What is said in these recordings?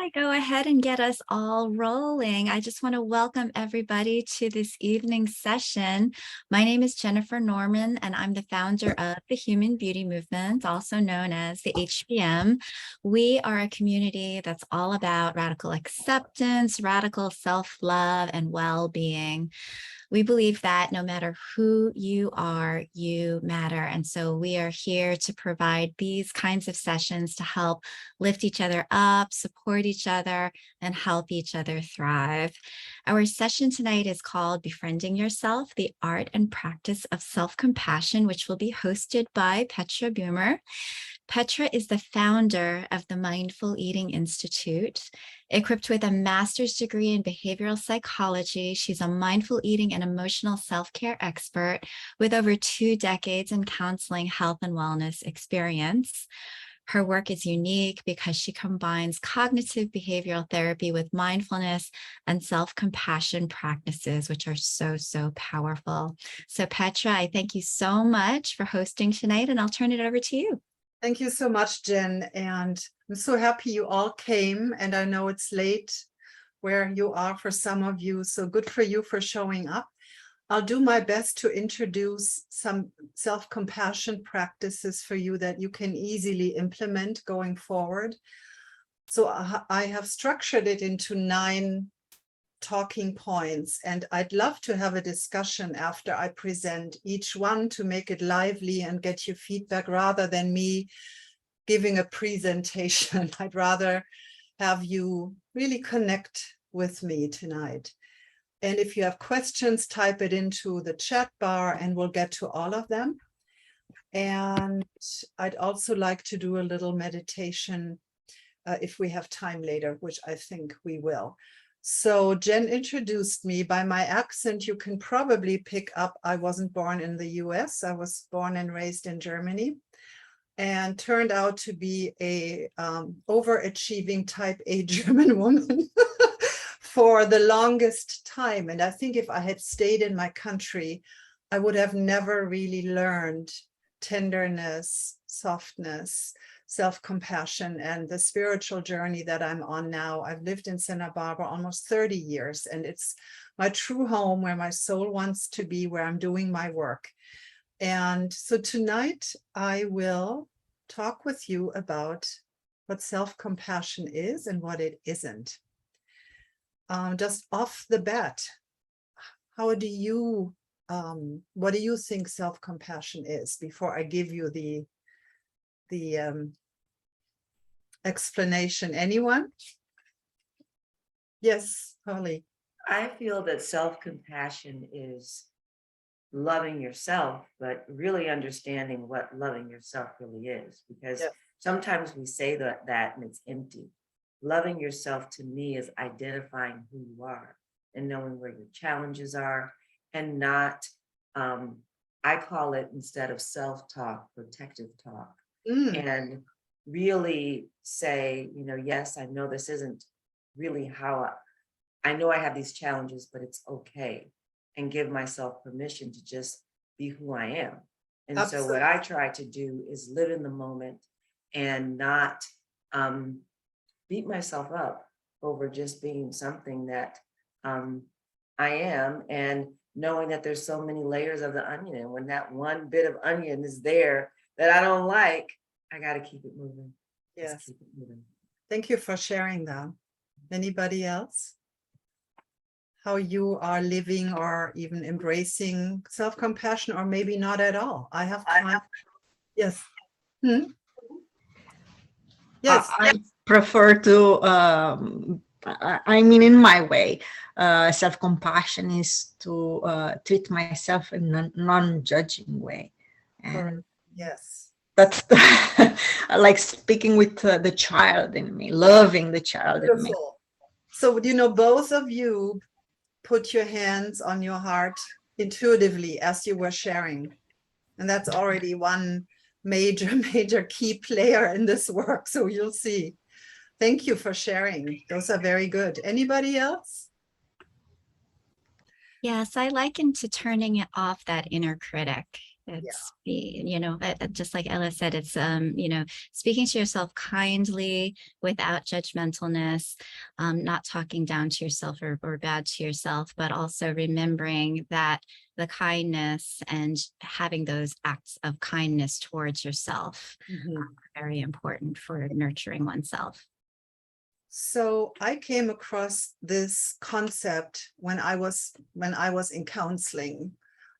I go ahead and get us all rolling, I just want to welcome everybody to this evening session. My name is Jennifer Norman, and I'm the founder of the Human Beauty Movement, also known as the HBM. We are a community that's all about radical acceptance, radical self-love, and well-being. We believe that no matter who you are, you matter. And so we are here to provide these kinds of sessions to help lift each other up, support each other, and help each other thrive. Our session tonight is called Befriending Yourself, the Art and Practice of Self-Compassion, which will be hosted by Petra Beumer. Petra is the founder of the Mindful Eating Institute. Equipped with a master's degree in behavioral psychology, she's a mindful eating and emotional self-care expert with over 2 decades in counseling, health, and wellness experience. Her work is unique because she combines cognitive behavioral therapy with mindfulness and self-compassion practices, which are so powerful. So Petra, I thank you so much for hosting tonight, and I'll turn it over to you. Thank you so much, Jen. And I'm so happy you all came. And I know it's late where you are for some of you. So good for you for showing up. I'll do my best to introduce some self-compassion practices for you that you can easily implement going forward. So I have structured it into 9 talking points, and I'd love to have a discussion after I present each one to make it lively and get your feedback rather than me giving a presentation. I'd rather have you really connect with me tonight. And if you have questions, type it into the chat bar and we'll get to all of them. And I'd also like to do a little meditation if we have time later, which I think we will. So Jen introduced me. By my accent, you can probably pick up I wasn't born in the US. I was born and raised in Germany and turned out to be a overachieving type A German woman for the longest time. And I think if I had stayed in my country, I would have never really learned tenderness, softness, self-compassion, and the spiritual journey that I'm on now. I've lived in Santa Barbara almost 30 years, and it's my true home where my soul wants to be, where I'm doing my work. And so tonight I will talk with you about what self-compassion is and what it isn't. Just off the bat, what do you think self-compassion is before I give you the explanation? Anyone? Yes, Holly. I feel that self-compassion is loving yourself, but really understanding what loving yourself really is, because sometimes we say that and it's empty. Loving yourself to me is identifying who you are and knowing where your challenges are, and not, I call it, instead of self-talk, protective talk. And really say, yes, I know this isn't really how I know I have these challenges, but it's okay. And give myself permission to just be who I am. And Absolutely. So what I try to do is live in the moment and not beat myself up over just being something that I am, and knowing that there's so many layers of the onion. And when that one bit of onion is there that I don't like, I got to keep it moving. Yes. Keep it moving. Thank you for sharing that. Anybody else? How you are living or even embracing self-compassion, or maybe not at all? I have time. Yes. Yes. I prefer to, I mean, in my way, self-compassion is to treat myself in a non-judging way. And yes. That's like speaking with the child in me, loving the child in me. So, both of you put your hands on your heart intuitively as you were sharing. And that's already one major key player in this work. So you'll see. Thank you for sharing. Those are very good. Anybody else? Yes, I liken to turning off that inner critic. It's just like Ella said, it's speaking to yourself kindly without judgmentalness, not talking down to yourself or bad to yourself, but also remembering that the kindness and having those acts of kindness towards yourself are very important for nurturing oneself. So I came across this concept when I was in counseling,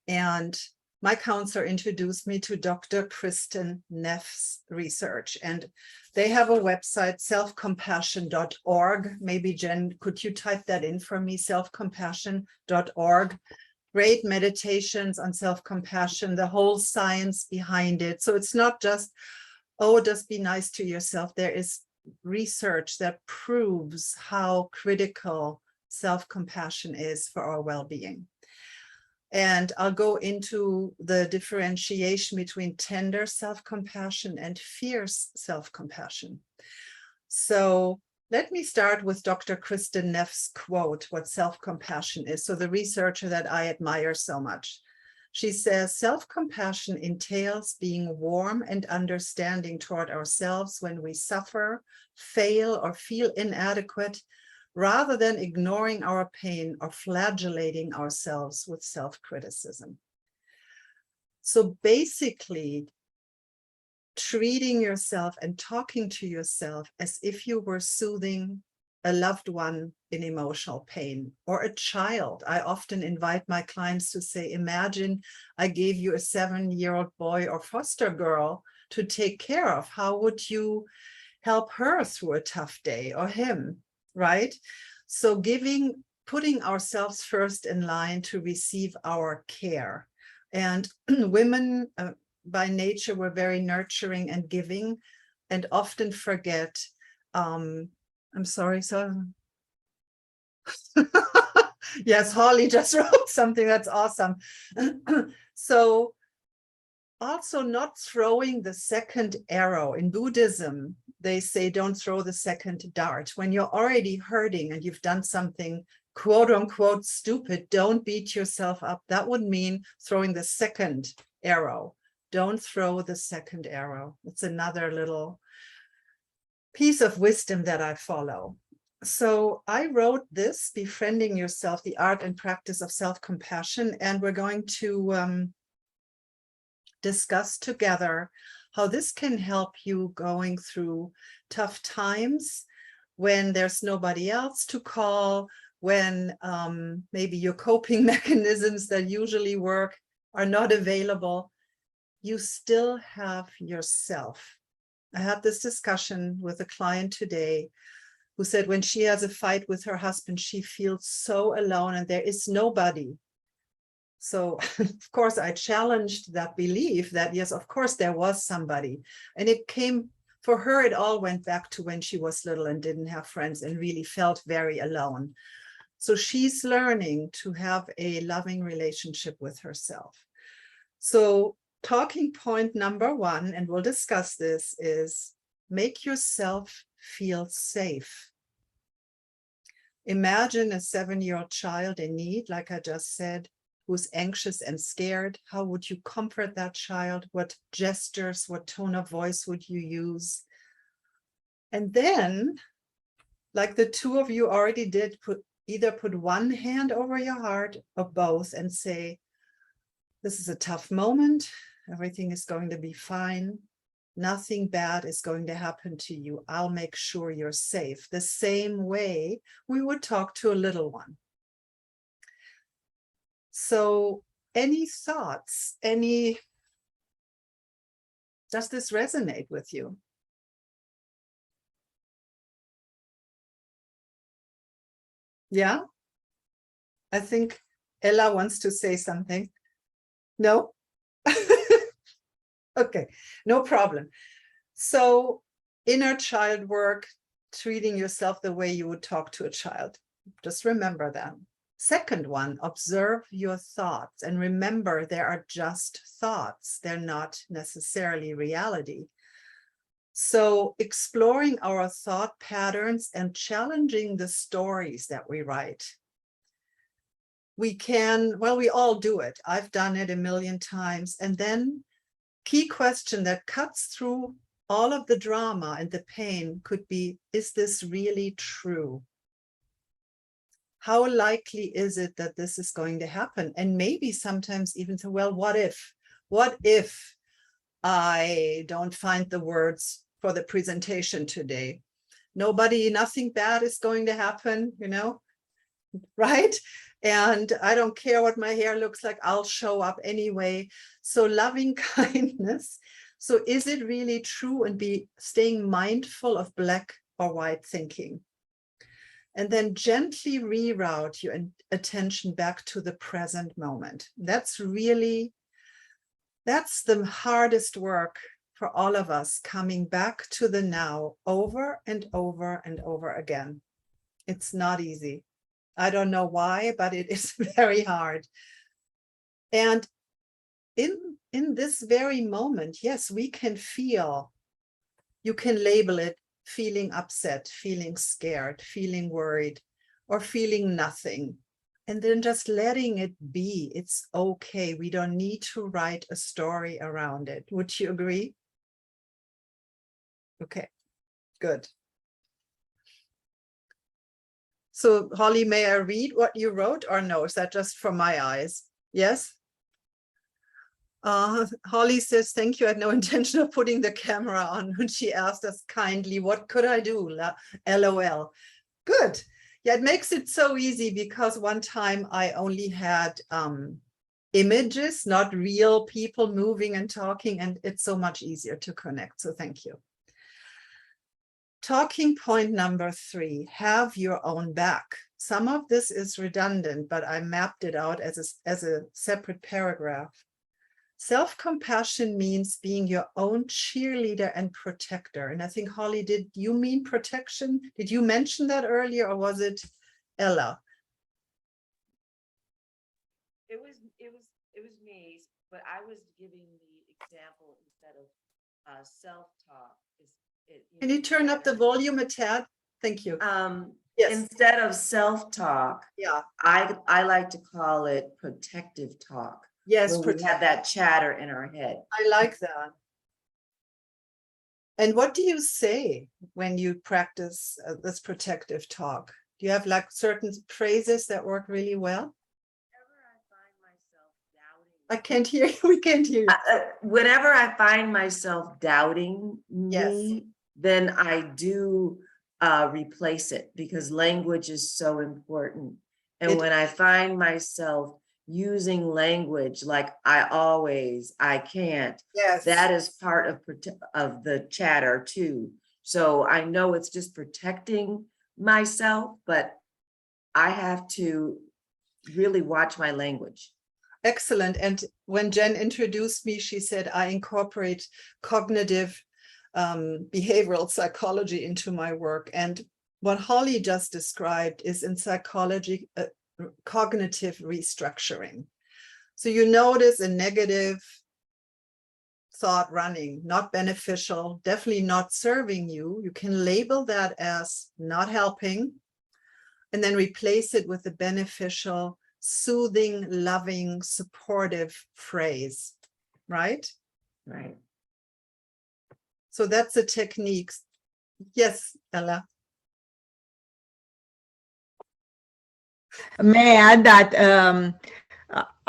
and my counselor introduced me to Dr. Kristin Neff's research, and they have a website, selfcompassion.org. Maybe Jen, could you type that in for me? Selfcompassion.org. Great meditations on self-compassion, the whole science behind it. So it's not just, oh, just be nice to yourself. There is research that proves how critical self-compassion is for our well-being. And I'll go into the differentiation between tender self-compassion and fierce self-compassion. So let me start with Dr. Kristin Neff's quote, what self-compassion is. So the researcher that I admire so much. She says, self-compassion entails being warm and understanding toward ourselves when we suffer, fail, or feel inadequate, rather than ignoring our pain or flagellating ourselves with self-criticism. So basically, treating yourself and talking to yourself as if you were soothing a loved one in emotional pain, or a child. I often invite my clients to say, imagine I gave you a 7-year-old boy or foster girl to take care of. How would you help her through a tough day, or him, right? So putting ourselves first in line to receive our care. And women by nature were very nurturing and giving, and often forget, I'm sorry, so yes, Holly just wrote something that's awesome. So also not throwing the second arrow. In Buddhism, they say don't throw the second dart. When you're already hurting and you've done something quote unquote stupid, don't beat yourself up. That would mean throwing the second arrow. Don't throw the second arrow. It's another little piece of wisdom that I follow. So I wrote this, Befriending Yourself, the Art and Practice of Self-Compassion, and we're going to discuss together how this can help you going through tough times when there's nobody else to call, when maybe your coping mechanisms that usually work are not available. You still have yourself. I had this discussion with a client today who said when she has a fight with her husband, she feels so alone and there is nobody. So of course I challenged that belief that yes, of course there was somebody. And it came, for her, it all went back to when she was little and didn't have friends and really felt very alone. So she's learning to have a loving relationship with herself. So talking point number one, and we'll discuss this, is make yourself feel safe. Imagine a 7-year-old child in need, like I just said, who's anxious and scared. How would you comfort that child? What gestures, what tone of voice would you use? And then, like the two of you already did, either put one hand over your heart or both and say, this is a tough moment. Everything is going to be fine. Nothing bad is going to happen to you. I'll make sure you're safe. The same way we would talk to a little one. So any thoughts, does this resonate with you? Yeah? I think Ella wants to say something. No? Okay, no problem. So inner child work, treating yourself the way you would talk to a child. Just remember that. Second one, observe your thoughts and remember they are just thoughts. They're not necessarily reality. So exploring our thought patterns and challenging the stories that we write. we can, well, we all do it. I've done it a million times. And then key question that cuts through all of the drama and the pain could be, is this really true? How likely is it that this is going to happen? And maybe sometimes even say, well, what if I don't find the words for the presentation today? Nothing bad is going to happen, right? And I don't care what my hair looks like, I'll show up anyway. So loving kindness. So is it really true? And staying mindful of black or white thinking. And then gently reroute your attention back to the present moment. That's the hardest work for all of us, coming back to the now over and over and over again. It's not easy. I don't know why, but it is very hard. And in this very moment, yes, we can feel, you can label it feeling upset, feeling scared, feeling worried, or feeling nothing. And then just letting it be. It's okay. We don't need to write a story around it. Would you agree? Okay, good. So Holly, may I read what you wrote or no? Is that just for my eyes? Yes? Holly says, thank you. I had no intention of putting the camera on when she asked us kindly, what could I do? LOL. Good. Yeah, it makes it so easy because one time I only had images, not real people moving and talking, and it's so much easier to connect. So thank you. Talking point number 3, have your own back. Some of this is redundant, but I mapped it out as a separate paragraph. Self-compassion means being your own cheerleader and protector. And I think, Holly, did you mean protection? Did you mention that earlier, or was it Ella? It was me, but I was giving the example instead of self-talk. Can you turn up the volume a tad? Thank you. Yes. Instead of self-talk, Yeah, I like to call it protective talk. yes, we have that chatter in our head. I like that. And what do you say when you practice this protective talk? Do you have like certain phrases that work really well? Whenever I find myself doubting, I can't hear you. We can't hear you. Whenever I find myself doubting me, then I do replace it, because language is so important. And when I find myself using language like I can't, Yes, that is part of the chatter too. So I know it's just protecting myself, but I have to really watch my language. excellent. And when Jen introduced me, she said, I incorporate cognitive behavioral psychology into my work. And what Holly just described is in psychology, cognitive restructuring. So you notice a negative thought running, not beneficial, definitely not serving you. You can label that as not helping, and then replace it with a beneficial, soothing, loving, supportive phrase, right? Right. So that's a technique. Yes, Ella. May I add that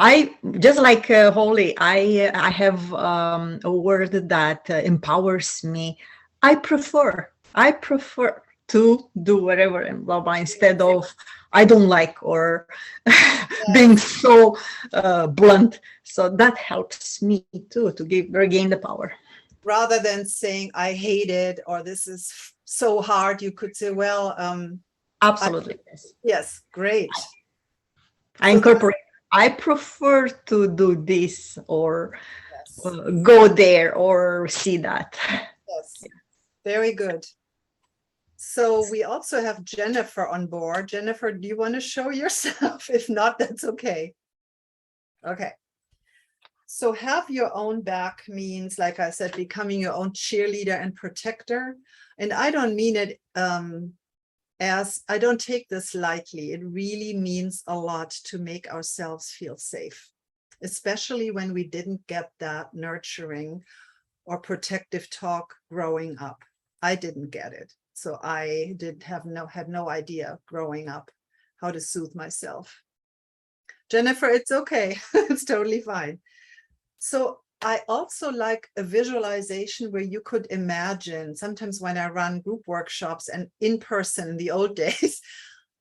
I just like Holly, I have a word that empowers me. I prefer to do whatever and blah blah instead of I don't like, or being so blunt. So that helps me too to regain the power. Rather than saying I hate it or this is so hard, you could say, well, absolutely. Yes, great. I incorporate. I prefer to do this or go there or see that. Yes, very good. So we also have Jennifer on board. Jennifer, do you want to show yourself? If not, that's okay. Okay. So have your own back means, like I said, becoming your own cheerleader and protector. And I don't mean it as I don't take this lightly. It really means a lot to make ourselves feel safe, especially when we didn't get that nurturing or protective talk growing up. I didn't get it. So I had no idea growing up how to soothe myself. Jennifer, it's okay. It's totally fine. So I also like a visualization where you could imagine, sometimes when I run group workshops and in person in the old days,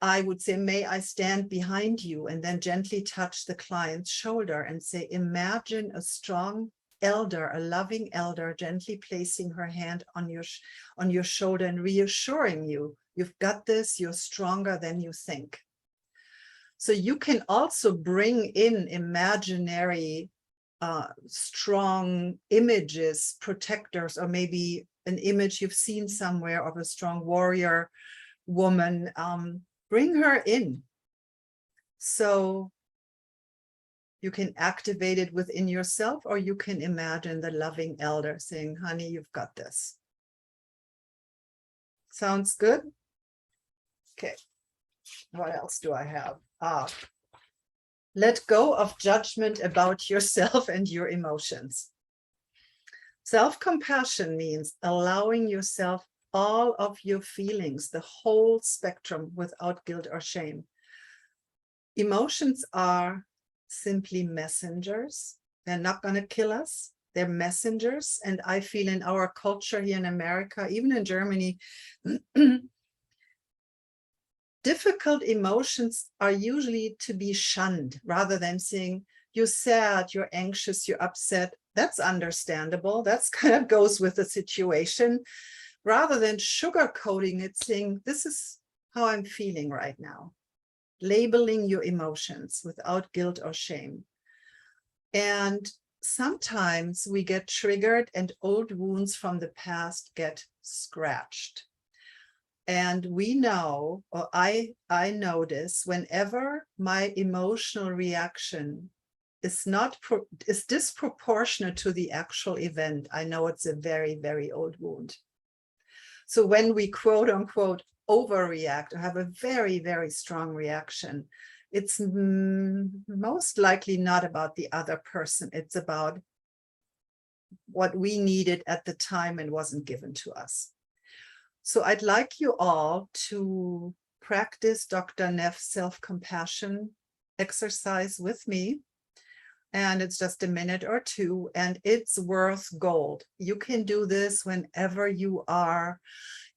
I would say, may I stand behind you, and then gently touch the client's shoulder and say, imagine a strong elder, a loving elder, gently placing her hand on your shoulder and reassuring you, you've got this, you're stronger than you think. So you can also bring in imaginary strong images, protectors, or maybe an image you've seen somewhere of a strong warrior woman. Bring her in. So you can activate it within yourself, or you can imagine the loving elder saying, honey, you've got this. Sounds good? Okay. What else do I have? Let go of judgment about yourself and your emotions. Self-compassion means allowing yourself all of your feelings, the whole spectrum, without guilt or shame. Emotions are simply messengers. They're not going to kill us. They're messengers. And I feel in our culture here in America, even in Germany, difficult emotions are usually to be shunned rather than saying, you're sad, you're anxious, you're upset. That's understandable. That's kind of goes with the situation, rather than sugarcoating it, saying, this is how I'm feeling right now. Labeling your emotions without guilt or shame. And sometimes we get triggered and old wounds from the past get scratched. And we know, or I notice, whenever my emotional reaction is disproportionate to the actual event, I know it's a very, very old wound. So when we quote unquote overreact or have a very, very strong reaction, it's most likely not about the other person. It's about what we needed at the time and wasn't given to us. So I'd like you all to practice Dr. Neff's self-compassion exercise with me. And it's just a minute or two, and it's worth gold. You can do this whenever you are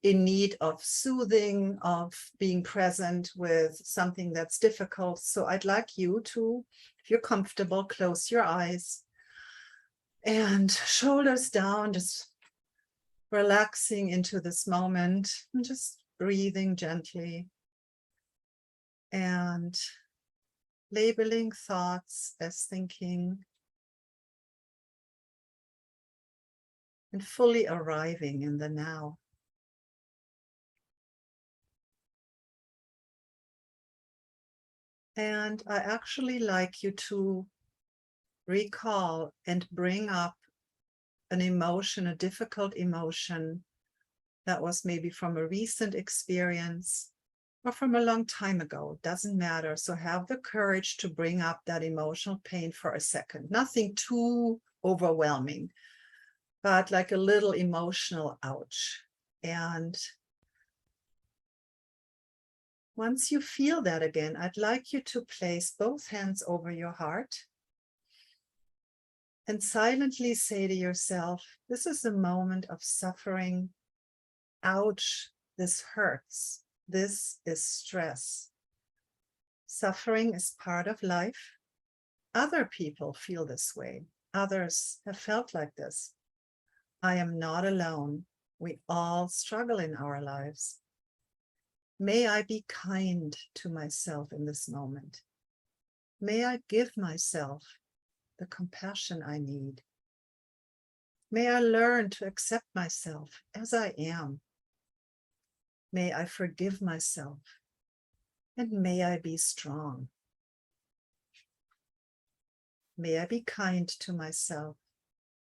in need of soothing, of being present with something that's difficult. So I'd like you to, if you're comfortable, close your eyes and shoulders down, just relaxing into this moment and just breathing gently and labeling thoughts as thinking and fully arriving in the now. And I actually like you to recall and bring up an emotion, a difficult emotion that was maybe from a recent experience or from a long time ago. It doesn't matter. So have the courage to bring up that emotional pain for a second. Nothing too overwhelming, but like a little emotional ouch. And once you feel that again, I'd like you to place both hands over your heart and silently say to yourself, this is a moment of suffering. Ouch, this hurts. This is stress. Suffering is part of life. Other people feel this way. Others have felt like this. I am not alone. We all struggle in our lives. May I be kind to myself in this moment. May I give myself the compassion I need. May I learn to accept myself as I am. May I forgive myself, and may I be strong. May I be kind to myself.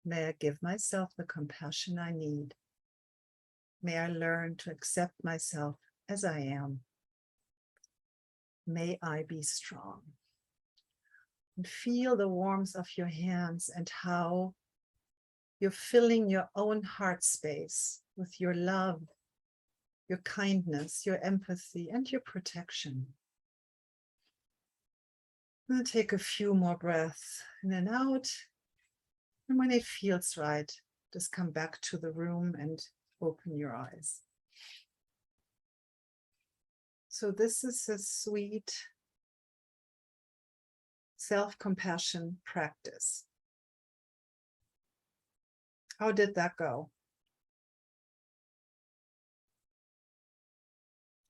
May I give myself the compassion I need. May I learn to accept myself as I am. May I be strong. And feel the warmth of your hands and how you're filling your own heart space with your love, your kindness, your empathy, and your protection. And take a few more breaths in and out. And when it feels right, just come back to the room and open your eyes. So this is a sweet self-compassion practice. How did that go?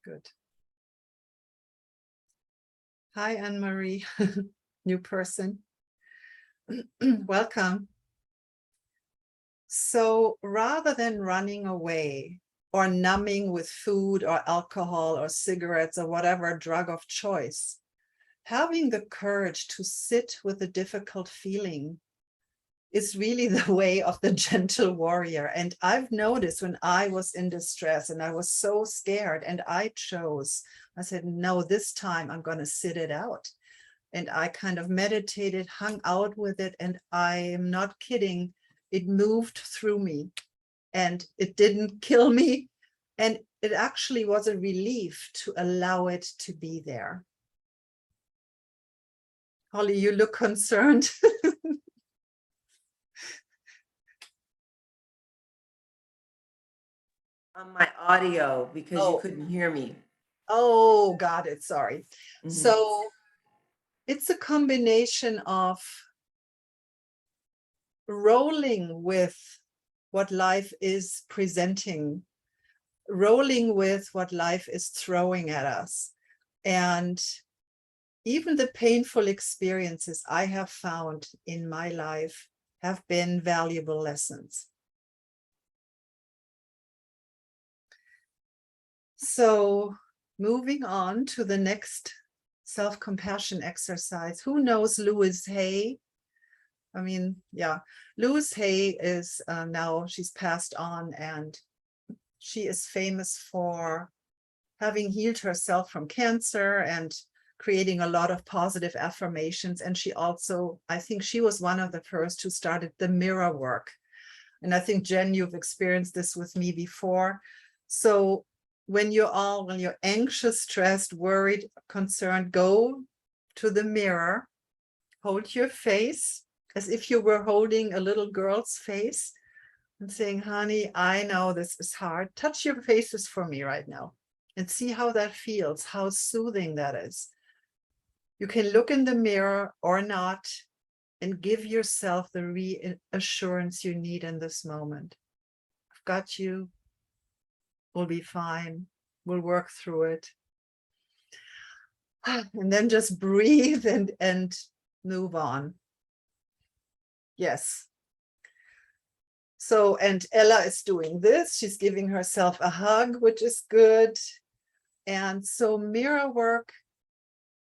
Good. Hi, Anne-Marie, new person. Welcome. So rather than running away or numbing with food or alcohol or cigarettes or whatever drug of choice, having the courage to sit with a difficult feeling is really the way of the gentle warrior. And I've noticed when I was in distress and I was so scared and I said, no, this time I'm going to sit it out. And I kind of meditated, hung out with it. And I am not kidding. It moved through me and it didn't kill me. And it actually was a relief to allow it to be there. Holly, you look concerned. On my audio because you Oh. couldn't hear me. Oh, got it. Sorry. Mhm. So it's a combination of rolling with what life is presenting, rolling with what life is throwing at us. And even the painful experiences I have found in my life have been valuable lessons. So moving on to the next self-compassion exercise. Who knows Louise Hay? I mean, yeah, Louise Hay is now, she's passed on, and she is famous for having healed herself from cancer and creating a lot of positive affirmations. And she also, I think she was one of the first who started the mirror work. And I think, Jen, you've experienced this with me before. So when you're anxious, stressed, worried, concerned, go to the mirror, hold your face as if you were holding a little girl's face and saying, honey, I know this is hard. Touch your faces for me right now and see how that feels, how soothing that is. You can look in the mirror or not and give yourself the reassurance you need in this moment. I've got you. We'll be fine. We'll work through it. And then just breathe and move on. Yes. So, and Ella is doing this. She's giving herself a hug, which is good. And so mirror work,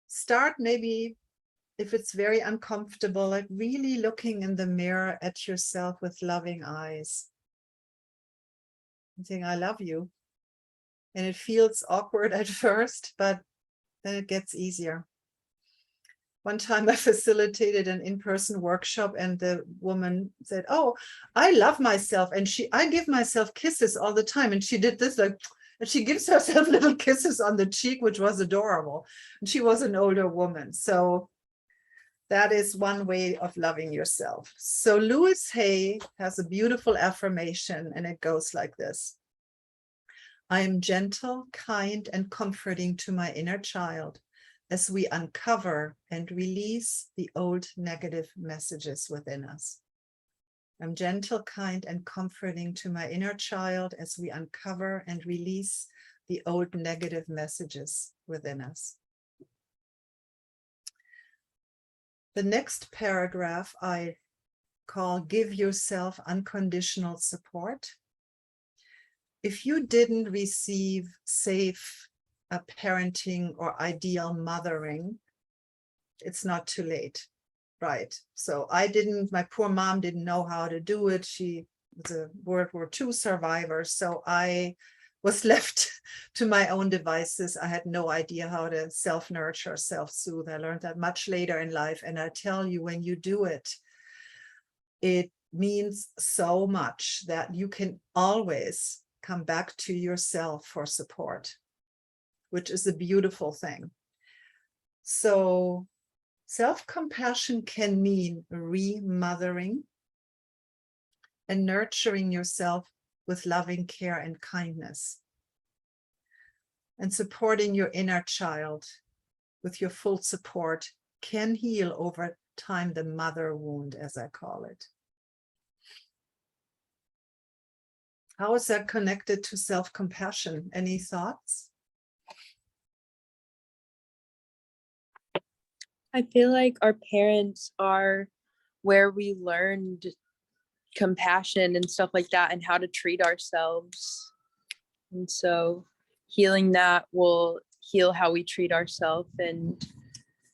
start maybe if it's very uncomfortable, like really looking in the mirror at yourself with loving eyes. And saying, I love you. And it feels awkward at first, but then it gets easier. One time I facilitated an in-person workshop and the woman said, oh, I love myself. And I give myself kisses all the time. And she did this like, and she gives herself little kisses on the cheek, which was adorable. And she was an older woman. So that is one way of loving yourself. So Louise Hay has a beautiful affirmation and it goes like this. I am gentle, kind, and comforting to my inner child as we uncover and release the old negative messages within us. I'm gentle, kind, and comforting to my inner child as we uncover and release the old negative messages within us. The next paragraph I call Give Yourself Unconditional Support. If you didn't receive safe parenting or ideal mothering, it's not too late, right? So my poor mom didn't know how to do it. She was a World War II survivor. So I was left to my own devices. I had no idea how to self-nurture, self-soothe. I learned that much later in life. And I tell you, when you do it, it means so much that you can always come back to yourself for support, which is a beautiful thing. So self-compassion can mean remothering and nurturing yourself with loving care and kindness, and supporting your inner child with your full support can heal over time the mother wound, as I call it. How is that connected to self-compassion? Any thoughts? I feel like our parents are where we learned compassion and stuff like that and how to treat ourselves. And so healing that will heal how we treat ourselves. And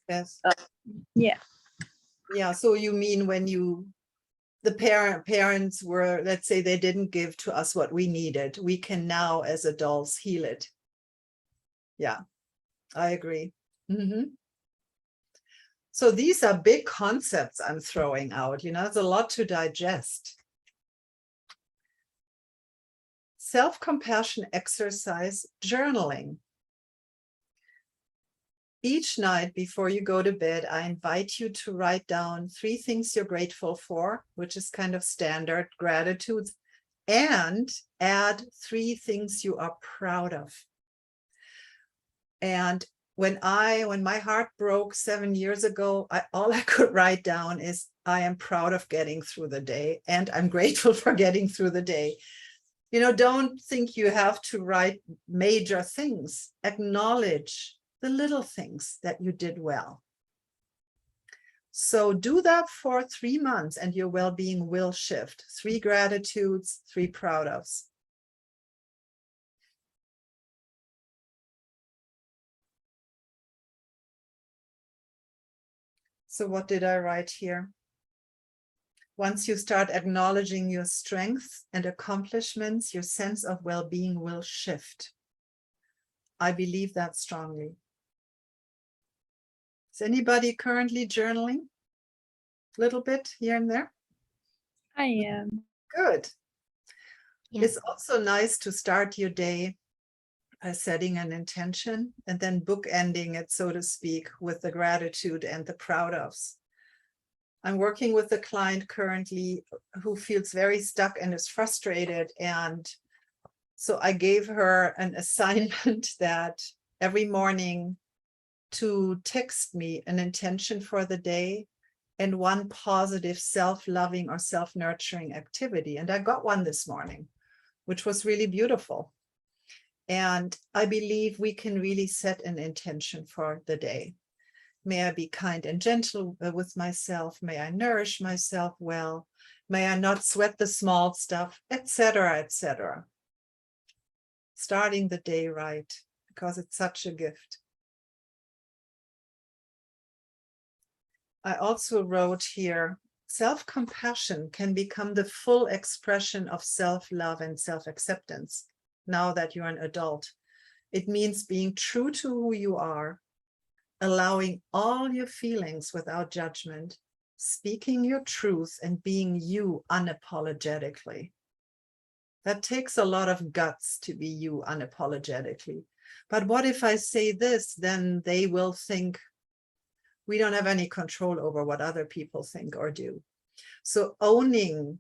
Yes. yeah. Yeah. So you mean when the parents were, let's say they didn't give to us what we needed, we can now as adults heal it. Yeah, I agree. Mm-hmm. So these are big concepts I'm throwing out, there's a lot to digest. Self-compassion exercise, journaling. Each night before you go to bed, I invite you to write down 3 things you're grateful for, which is kind of standard gratitudes, and add 3 things you are proud of. And when my heart broke 7 years ago, all I could write down is, I am proud of getting through the day, and I'm grateful for getting through the day. Don't think you have to write major things. Acknowledge the little things that you did well. So do that for 3 months and your well-being will shift. 3 gratitudes, 3 proud ofs. So what did I write here? Once you start acknowledging your strengths and accomplishments, your sense of well-being will shift. I believe that strongly. Is anybody currently journaling? A little bit here and there? I am. Good. Yes. It's also nice to start your day by setting an intention and then bookending it, so to speak, with the gratitude and the proud ofs. I'm working with a client currently who feels very stuck and is frustrated. And so I gave her an assignment that every morning to text me an intention for the day and 1 positive self-loving or self-nurturing activity. And I got one this morning, which was really beautiful. And I believe we can really set an intention for the day. May I be kind and gentle with myself? May I nourish myself well? May I not sweat the small stuff, etc., etc. Starting the day right, because it's such a gift. I also wrote here, self-compassion can become the full expression of self-love and self-acceptance. Now that you're an adult, it means being true to who you are, allowing all your feelings without judgment, speaking your truth and being you unapologetically. That takes a lot of guts to be you unapologetically. But what if I say this, then they will think we don't have any control over what other people think or do. So owning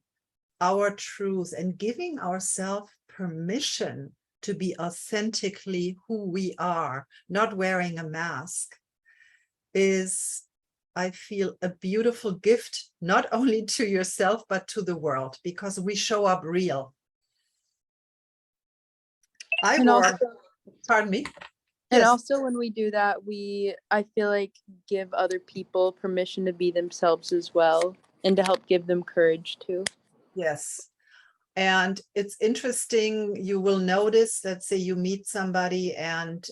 our truth and giving ourselves permission to be authentically who we are, not wearing a mask, is, I feel, a beautiful gift, not only to yourself, but to the world, because we show up real. Pardon me. And Yes. also when we do that, I feel like give other people permission to be themselves as well, and to help give them courage too. Yes. And it's interesting, you will notice, let's say you meet somebody and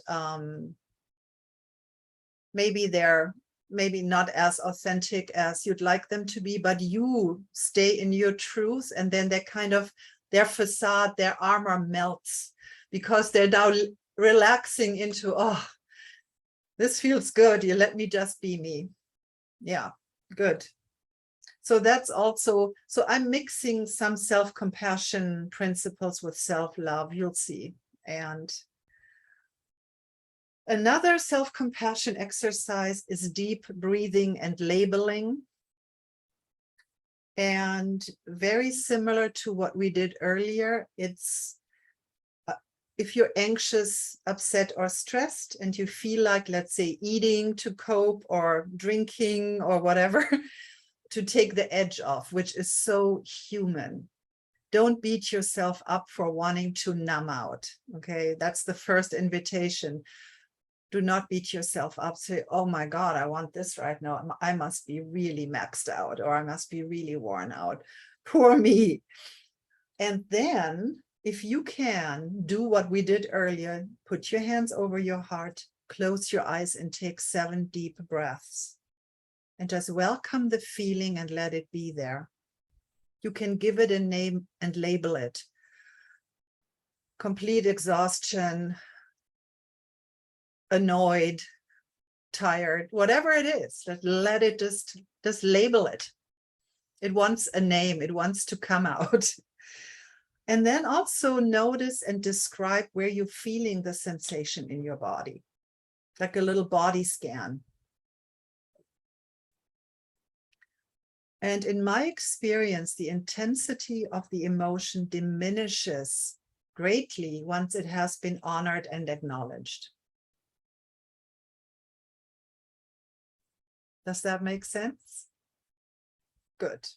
maybe they're not as authentic as you'd like them to be, but you stay in your truth, and then they kind of, their facade, their armor melts, because they're now relaxing into, oh, this feels good. You let me just be me. Yeah, good. So that's also, so I'm mixing some self-compassion principles with self-love, you'll see. And another self-compassion exercise is deep breathing and labeling. And very similar to what we did earlier, it's if you're anxious, upset, or stressed, and you feel like, let's say, eating to cope or drinking or whatever, to take the edge off, which is so human. Don't beat yourself up for wanting to numb out. Okay, that's the first invitation. Do not beat yourself up. Say, oh my God, I want this right now. I must be really maxed out, or I must be really worn out. Poor me. And then if you can do what we did earlier, put your hands over your heart, close your eyes and take 7 deep breaths. And just welcome the feeling and let it be there. You can give it a name and label it. Complete exhaustion, annoyed, tired, whatever it is, let it just label it. It wants a name, it wants to come out. And then also notice and describe where you're feeling the sensation in your body, like a little body scan. And in my experience, the intensity of the emotion diminishes greatly once it has been honored and acknowledged. Does that make sense? Good.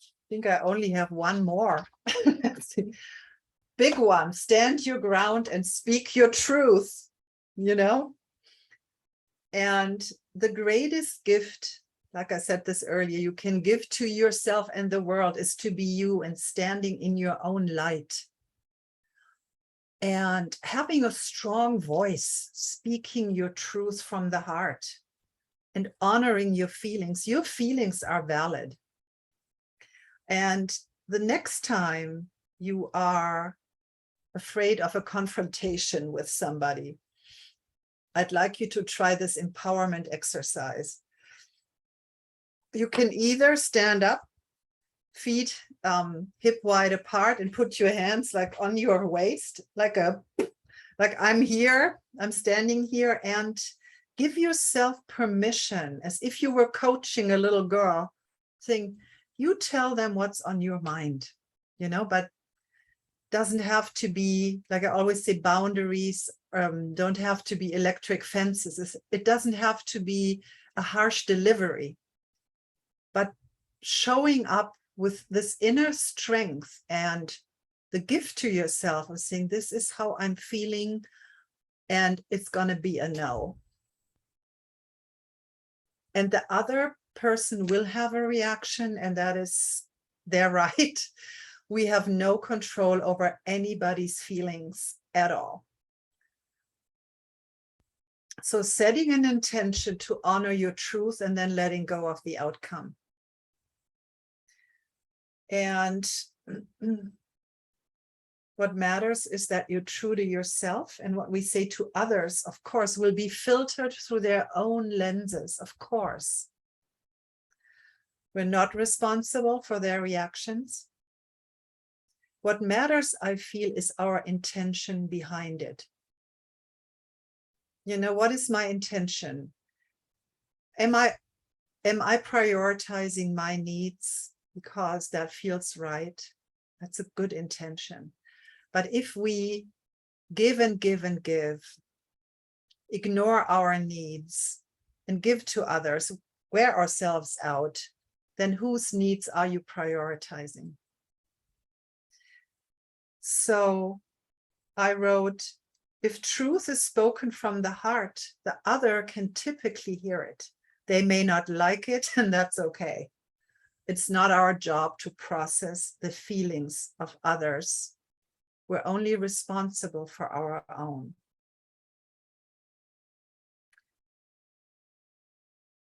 I think I only have one more. Big one. Stand your ground and speak your truth, you know? And the greatest gift, like I said this earlier, you can give to yourself and the world is to be you and standing in your own light. And having a strong voice, speaking your truth from the heart and honoring your feelings. Your feelings are valid. And the next time you are afraid of a confrontation with somebody, I'd like you to try this empowerment exercise. You can either stand up, feet hip wide apart, and put your hands like on your waist, like I'm here, I'm standing here, and give yourself permission, as if you were coaching a little girl, saying, you tell them what's on your mind, you know, but doesn't have to be, like I always say, boundaries don't have to be electric fences. It doesn't have to be a harsh delivery, but showing up with this inner strength and the gift to yourself of saying, this is how I'm feeling, and it's going to be a no. And the other person will have a reaction, and that is their right. We have no control over anybody's feelings at all. So setting an intention to honor your truth and then letting go of the outcome. And what matters is that you're true to yourself, and what we say to others, of course, will be filtered through their own lenses, of course. We're not responsible for their reactions. What matters, I feel, is our intention behind it. You know, what is my intention? Am I prioritizing my needs because that feels right? That's a good intention. But if we give and give and give, ignore our needs and give to others, wear ourselves out, then whose needs are you prioritizing? So I wrote, if truth is spoken from the heart, the other can typically hear it. They may not like it, and that's okay. It's not our job to process the feelings of others. We're only responsible for our own.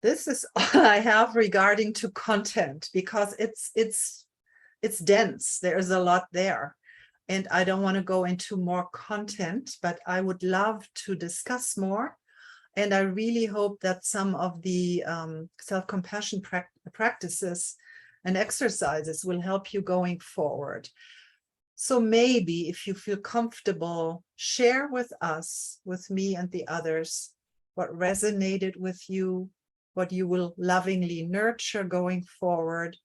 This is all I have regarding to content, because it's dense. There's a lot there. And I don't want to go into more content, but I would love to discuss more. And I really hope that some of the self-compassion practices and exercises will help you going forward. So maybe if you feel comfortable, share with us, with me and the others, what resonated with you, what you will lovingly nurture going forward,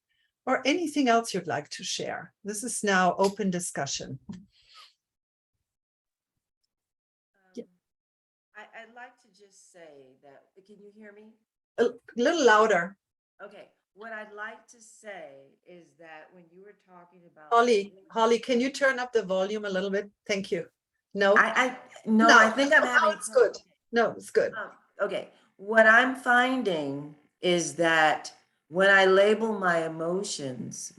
or anything else you'd like to share. This is now open discussion. I'd like to just say that, can you hear me? A little louder. Okay, what I'd like to say is that when you were talking about Holly, can you turn up the volume a little bit? Thank you. No, no, I think I'm no, having it's good. No, it's good. Okay, what I'm finding is that when I label my emotions,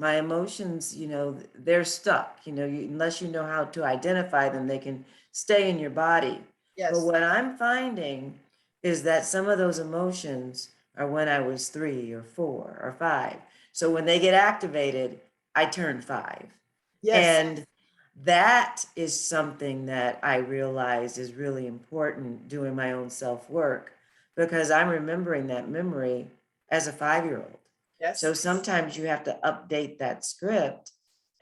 you know, they're stuck, you know, unless you know how to identify them, they can stay in your body. Yes. But what I'm finding is that some of those emotions are when I was 3 or 4 or 5. So when they get activated, I turn 5. Yes. And that is something that I realized is really important doing my own self-work, because I'm remembering that memory as a 5-year-old. Yes. So sometimes you have to update that script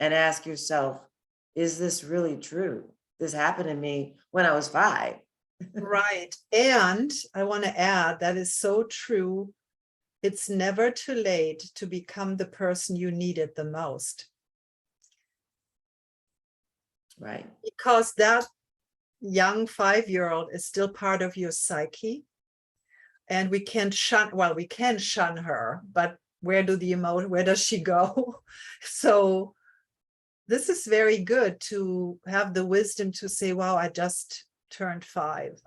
and ask yourself, is this really true? This happened to me when I was 5. Right. And I want to add, that is so true. It's never too late to become the person you needed the most. Right. Because that young 5-year-old is still part of your psyche. And we can't shun, well, we can shun her, but where does she go? So this is very good to have the wisdom to say, wow, I just turned 5.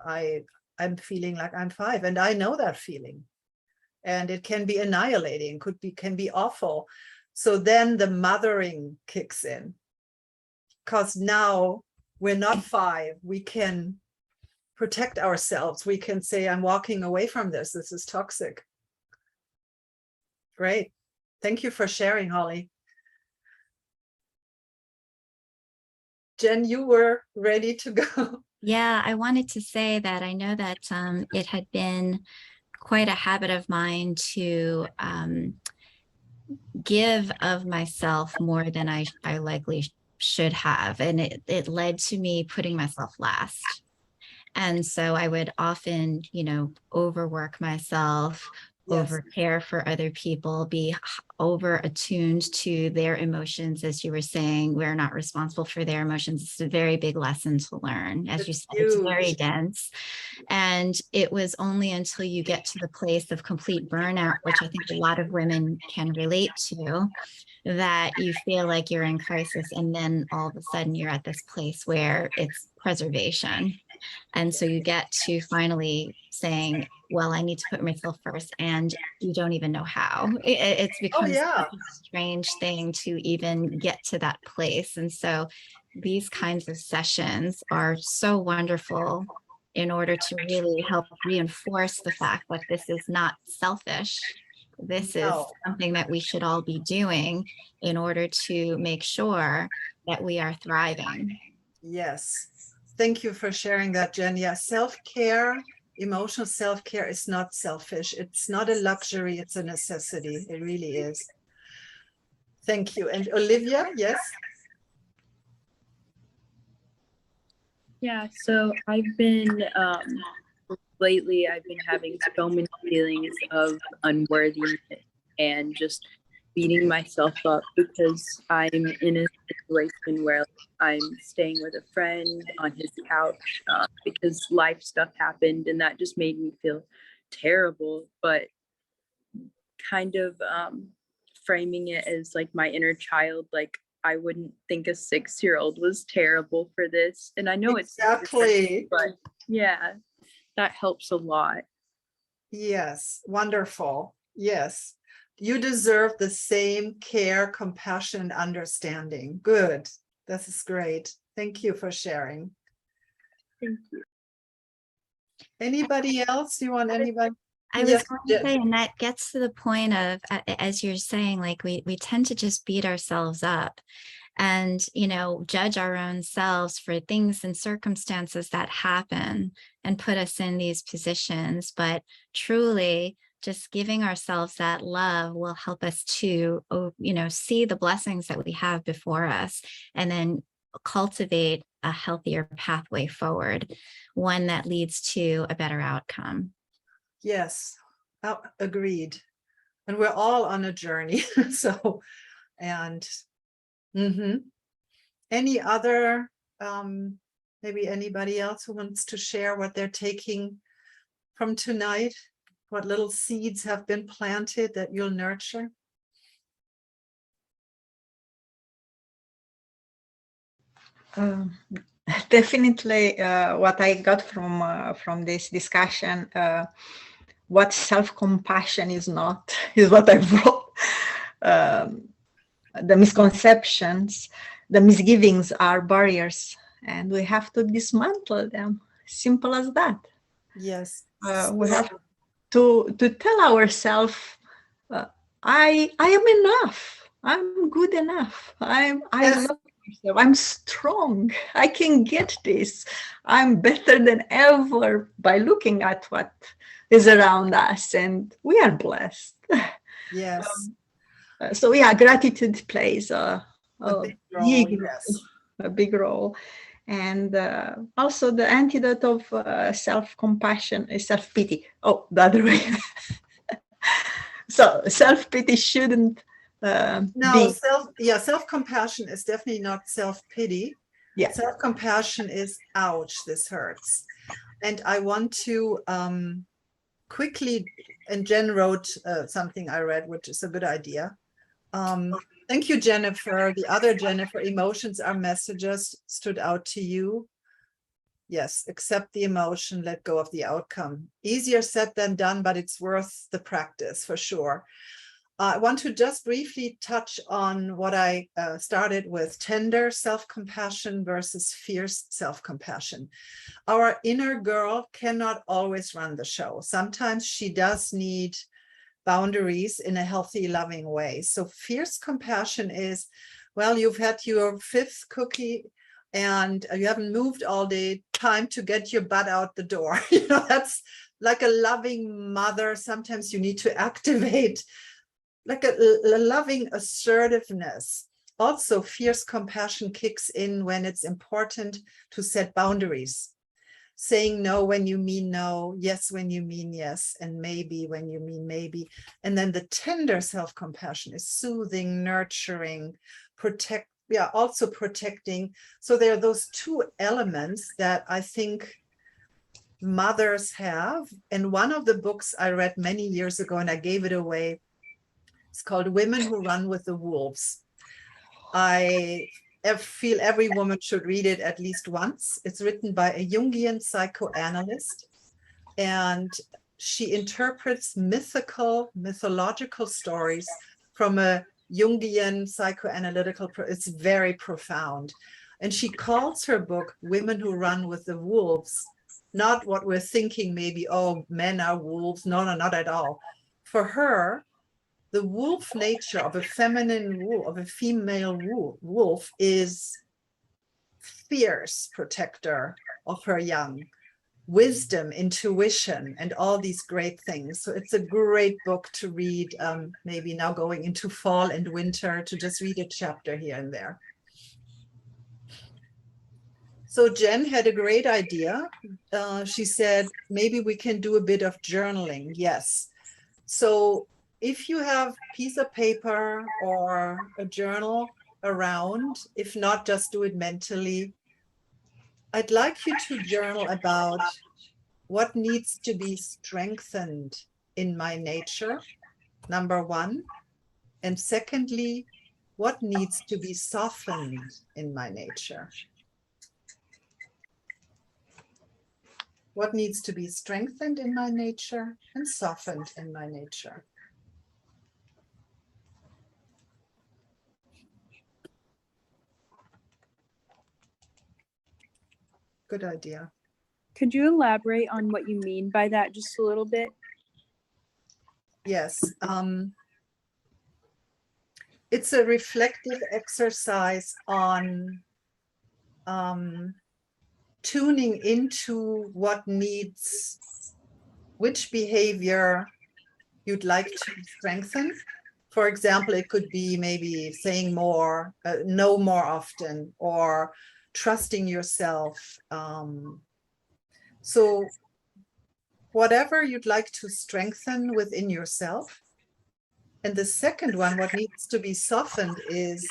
I'm feeling like I'm 5, and I know that feeling. And it can be annihilating, can be awful. So then the mothering kicks in. Because now we're not 5. We can protect ourselves. We can say, I'm walking away from this. This is toxic. Great. Thank you for sharing, Holly. Jen, you were ready to go. Yeah, I wanted to say that I know that it had been quite a habit of mine to give of myself more than I likely should have. And it led to me putting myself last. And so I would often, you know, overwork myself, Yes. over care for other people, be over attuned to their emotions. As you were saying, we're not responsible for their emotions. It's a very big lesson to learn. As you said, it's very dense. And it was only until you get to the place of complete burnout, which I think a lot of women can relate to, that you feel like you're in crisis. And then all of a sudden you're at this place where it's preservation. And so you get to finally saying, well, I need to put myself first, and you don't even know how. It's become such a strange thing to even get to that place. And so these kinds of sessions are so wonderful in order to really help reinforce the fact that this is not selfish. This is something that we should all be doing in order to make sure that we are thriving. Yes. Thank you for sharing that, Jen. Yeah, self-care, emotional self-care is not selfish. It's not a luxury. It's a necessity. It really is. Thank you. And Olivia, yes? Yeah, so lately I've been having so many feelings of unworthiness and just beating myself up because I'm in a situation where I'm staying with a friend on his couch because life stuff happened, and that just made me feel terrible. But kind of framing it as like my inner child, like I wouldn't think a 6-year-old was terrible for this. And I know exactly, but yeah, that helps a lot. Yes, wonderful. Yes, you deserve the same care, compassion, and understanding. Good. This is great. Thank you for sharing. Thank you. Anybody else? You want anybody? I was going to say, and that gets to the point of, as you're saying, like we tend to just beat ourselves up. and, judge our own selves for things and circumstances that happen and put us in these positions. But truly, just giving ourselves that love will help us to, see the blessings that we have before us, and then cultivate a healthier pathway forward, one that leads to a better outcome. Yes, agreed. And we're all on a journey. So, and any other, maybe anybody else who wants to share what they're taking from tonight? What little seeds have been planted that you'll nurture? Definitely, what I got from this discussion, what self-compassion is not, is what I wrote. The misconceptions, the misgivings are barriers, and we have to dismantle them. Simple as that. Yes. We have to tell ourselves, I am enough. I'm good enough. I love myself. I'm strong. I can get this. I'm better than ever by looking at what is around us, and we are blessed. Yes. So yeah, gratitude plays a big role, yes. A big role. And also the antidote of self-compassion is self-pity. Oh, the other way. So self-pity shouldn't No, be. self-compassion is definitely not self-pity. Yeah. Self-compassion is, ouch, this hurts. And I want to quickly, and Jen wrote something I read, which is a good idea. Thank you, Jennifer. The other Jennifer, emotions are messages, stood out to you. Yes, accept the emotion, let go of the outcome. Easier said than done, but it's worth the practice for sure. I want to just briefly touch on what I started with: tender self-compassion versus fierce self-compassion. Our inner girl cannot always run the show. Sometimes she does need boundaries in a healthy, loving way. So fierce compassion is, well, you've had your 5th cookie and you haven't moved all day, time to get your butt out the door. That's like a loving mother. Sometimes you need to activate like a loving assertiveness. Also, fierce compassion kicks in when it's important to set boundaries. Saying no when you mean no, yes when you mean yes, and maybe when you mean maybe. And then the tender self-compassion is soothing, nurturing, also protecting. So there are those 2 elements that I think mothers have. And one of the books I read many years ago, and I gave it away, it's called Women Who Run with the Wolves. I feel every woman should read it at least once. It's written by a Jungian psychoanalyst, and she interprets mythological stories from a Jungian psychoanalytical, it's very profound. And she calls her book Women Who Run with the Wolves, not what we're thinking maybe, oh, men are wolves. No, not at all. For her, the wolf nature of a feminine wolf, of a female wolf, is fierce protector of her young, wisdom, intuition, and all these great things. So it's a great book to read, maybe now going into fall and winter, to just read a chapter here and there. So Jen had a great idea. She said, maybe we can do a bit of journaling. Yes. So if you have a piece of paper or a journal around, if not, just do it mentally. I'd like you to journal about what needs to be strengthened in my nature, number 1. And secondly, what needs to be softened in my nature? What needs to be strengthened in my nature and softened in my nature? Good idea. Could you elaborate on what you mean by that just a little bit? Yes. it's a reflective exercise on tuning into what needs, which behavior you'd like to strengthen. For example, it could be maybe saying more, no more often, or trusting yourself. So whatever you'd like to strengthen within yourself. And the second one, what needs to be softened is,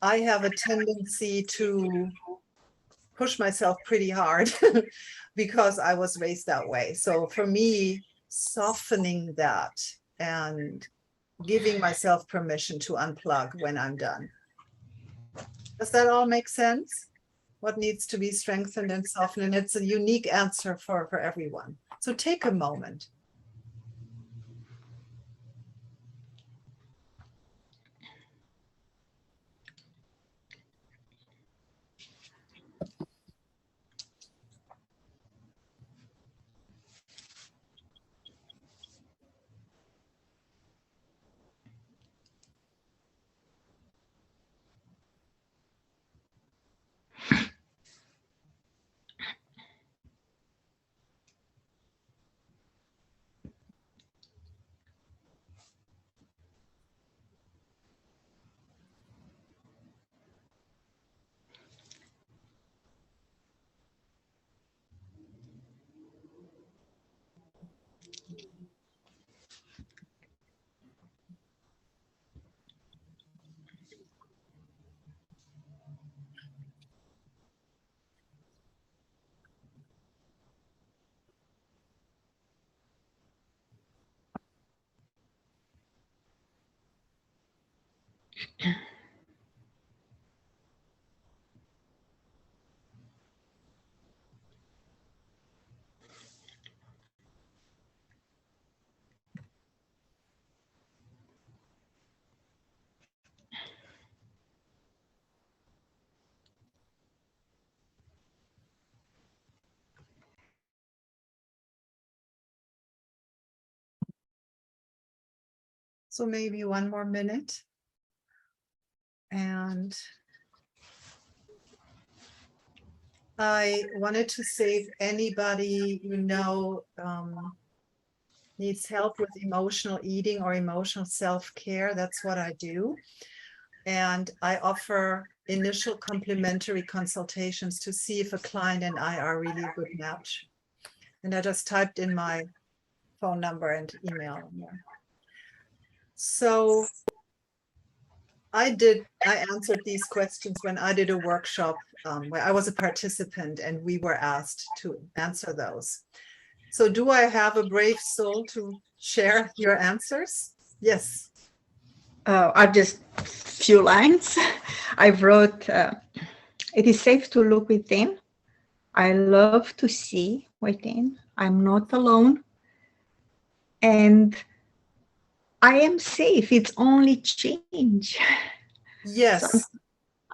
I have a tendency to push myself pretty hard because I was raised that way. So for me, softening that and giving myself permission to unplug when I'm done. Does that all make sense? What needs to be strengthened and softened? And it's a unique answer for everyone. So take a moment. So maybe one more minute. And I wanted to say if anybody needs help with emotional eating or emotional self-care, that's what I do. And I offer initial complimentary consultations to see if a client and I are really a good match. And I just typed in my phone number and email. So I answered these questions when I did a workshop where I was a participant and we were asked to answer those. So do I have a brave soul to share your answers? Yes. I've just few lines. I wrote, it is safe to look within. I love to see within. I'm not alone. And I am safe. It's only change. Yes. So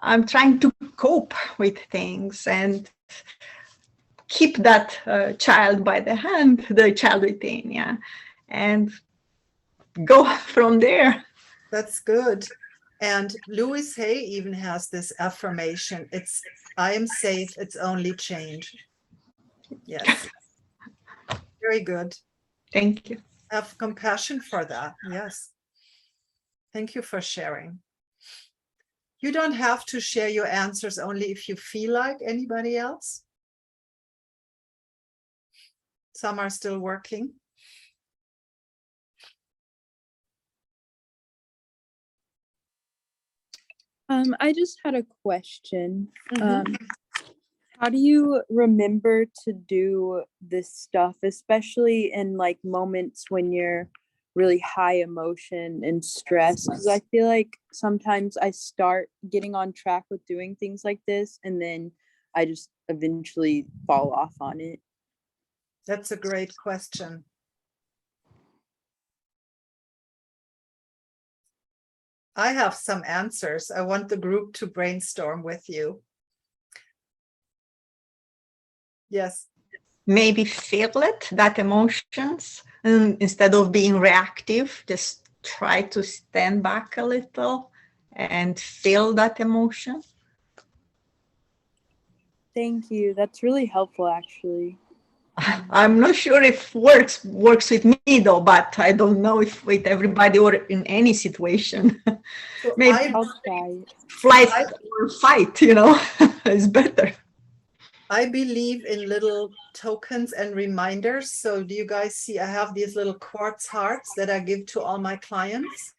I'm trying to cope with things and keep that child by the hand, the child within, yeah, and go from there. That's good. And Louise Hay even has this affirmation. I am safe. It's only change. Yes. Very good. Thank you. Have compassion for that. Yes. Thank you for sharing. You don't have to share your answers only if you feel like. Anybody else? Some are still working. I just had a question. Mhm. How do you remember to do this stuff, especially in like moments when you're really high emotion and stress? Because I feel like sometimes I start getting on track with doing things like this and then I just eventually fall off on it. That's a great question. I have some answers. I want the group to brainstorm with you. Yes. maybe feel it, that emotions, and instead of being reactive, just try to stand back a little and feel that emotion. Thank you. That's really helpful, actually. I'm not sure if works with me though, but I don't know if with everybody or in any situation. So Maybe I'll try it. flight or fight, is better. I believe in little tokens and reminders. So do you guys see, I have these little quartz hearts that I give to all my clients.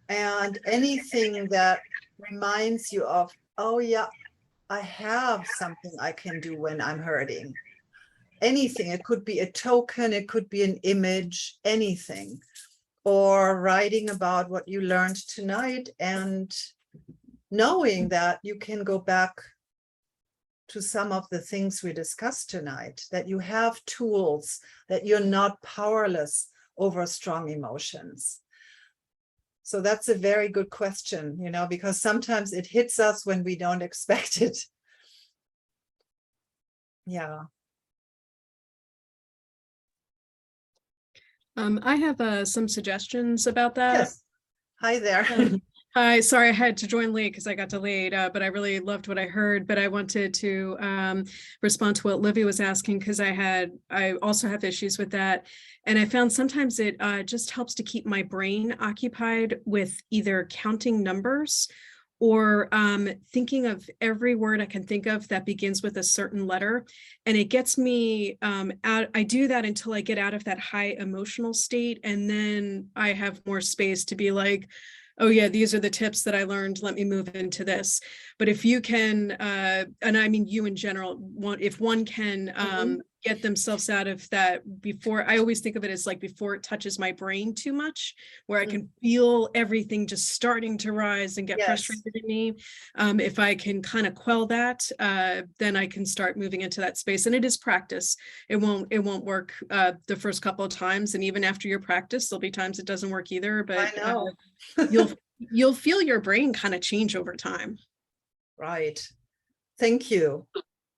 And anything that reminds you of, oh yeah, I have something I can do when I'm hurting. Anything, it could be a token, it could be an image, anything. Or writing about what you learned tonight and knowing that you can go back to some of the things we discussed tonight, that you have tools, that you're not powerless over strong emotions. So that's a very good question, because sometimes it hits us when we don't expect it. Yeah. I have some suggestions about that. Yes. Hi there. Hi, sorry I had to join late because I got delayed, but I really loved what I heard. But I wanted to respond to what Livy was asking because I also have issues with that. And I found sometimes it just helps to keep my brain occupied with either counting numbers or thinking of every word I can think of that begins with a certain letter. And it gets me out. I do that until I get out of that high emotional state. And then I have more space to be like, oh yeah, these are the tips that I learned. Let me move into this. But if you can, and I mean you in general, if one can get themselves out of that before, I always think of it as like before it touches my brain too much, where I can feel everything just starting to rise and get frustrated in me. If I can kind of quell that, then I can start moving into that space. And it is practice. It won't work the first couple of times. And even after your practice, there'll be times it doesn't work either, but I know. you'll feel your brain kind of change over time. Right. Thank you.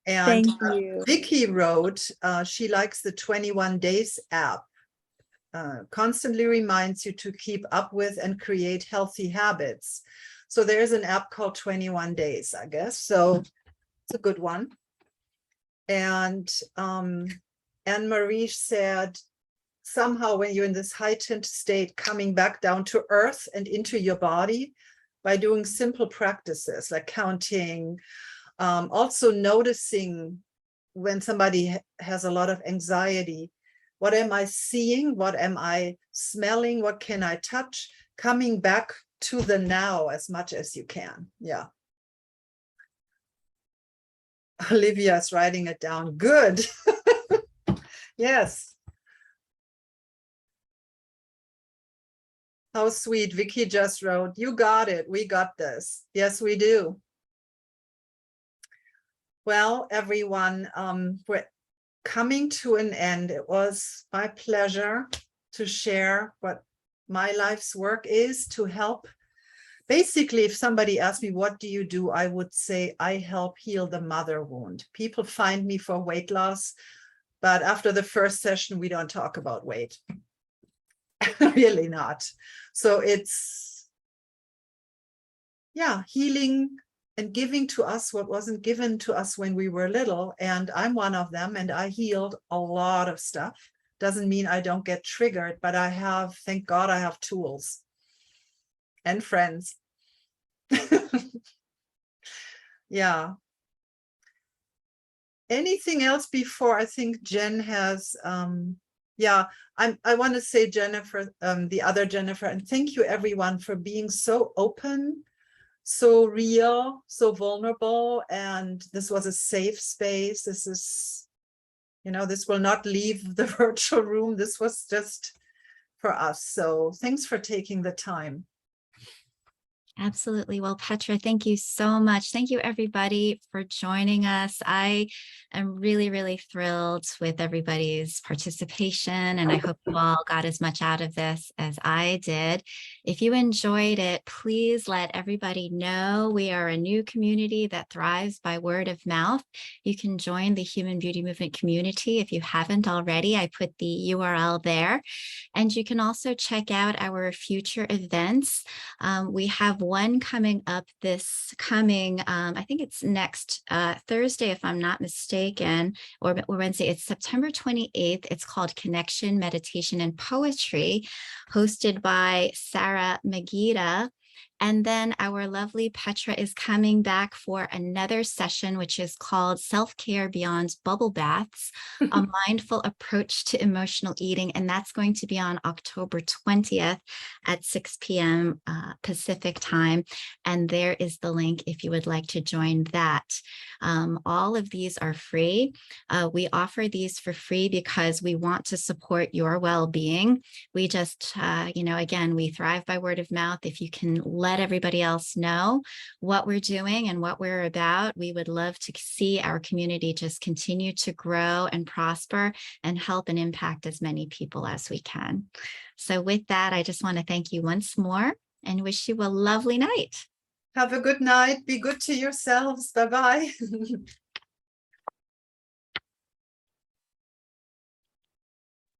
And Thank you. Vicky wrote, she likes the 21 Days app. Constantly reminds you to keep up with and create healthy habits. So there's an app called 21 Days, I guess. So it's a good one. And Anne-Marie said, somehow when you're in this heightened state, coming back down to earth and into your body by doing simple practices like counting, also noticing when somebody has a lot of anxiety, what am I seeing? What am I smelling? What can I touch? Coming back to the now as much as you can. Yeah. Olivia is writing it down. Good. Yes. How sweet. Vicky just wrote, you got it. We got this. Yes, we do. Well, everyone, we're coming to an end. It was my pleasure to share what my life's work is to help. Basically, if somebody asked me, what do you do? I would say, I help heal the mother wound. People find me for weight loss, but after the first session, we don't talk about weight. Really not. So it's, yeah, healing and giving to us what wasn't given to us when we were little. And I'm one of them, and I healed a lot of stuff. Doesn't mean I don't get triggered, but I have, thank God I have tools and friends. Yeah. Anything else before I think Jen has, yeah, I want to say Jennifer, the other Jennifer, and thank you everyone for being so open, so real, so vulnerable. And this was a safe space. This is, this will not leave the virtual room. This was just for us. So thanks for taking the time. Absolutely. Well, Petra, thank you so much. Thank you, everybody, for joining us. I am really, really thrilled with everybody's participation, and I hope you all got as much out of this as I did. If you enjoyed it, please let everybody know. We are a new community that thrives by word of mouth. You can join the Human Beauty Movement community if you haven't already. I put the URL there. And you can also check out our future events. We have one coming up this coming, I think it's next Thursday, if I'm not mistaken, or Wednesday. It's September 28th. It's called Connection, Meditation, and Poetry, hosted by Sarah Megida. And then our lovely Petra is coming back for another session, which is called Self-Care Beyond Bubble Baths, a mindful approach to emotional eating. And that's going to be on October 20th at 6 p.m. Pacific time. And there is the link if you would like to join that. All of these are free. We offer these for free because we want to support your well-being. We just, again, we thrive by word of mouth. If you can let everybody else know what we're doing and what we're about, we would love to see our community just continue to grow and prosper and help and impact as many people as we can. So with that, I just want to thank you once more and wish you a lovely night. Have a good night. Be good to yourselves. Bye-bye.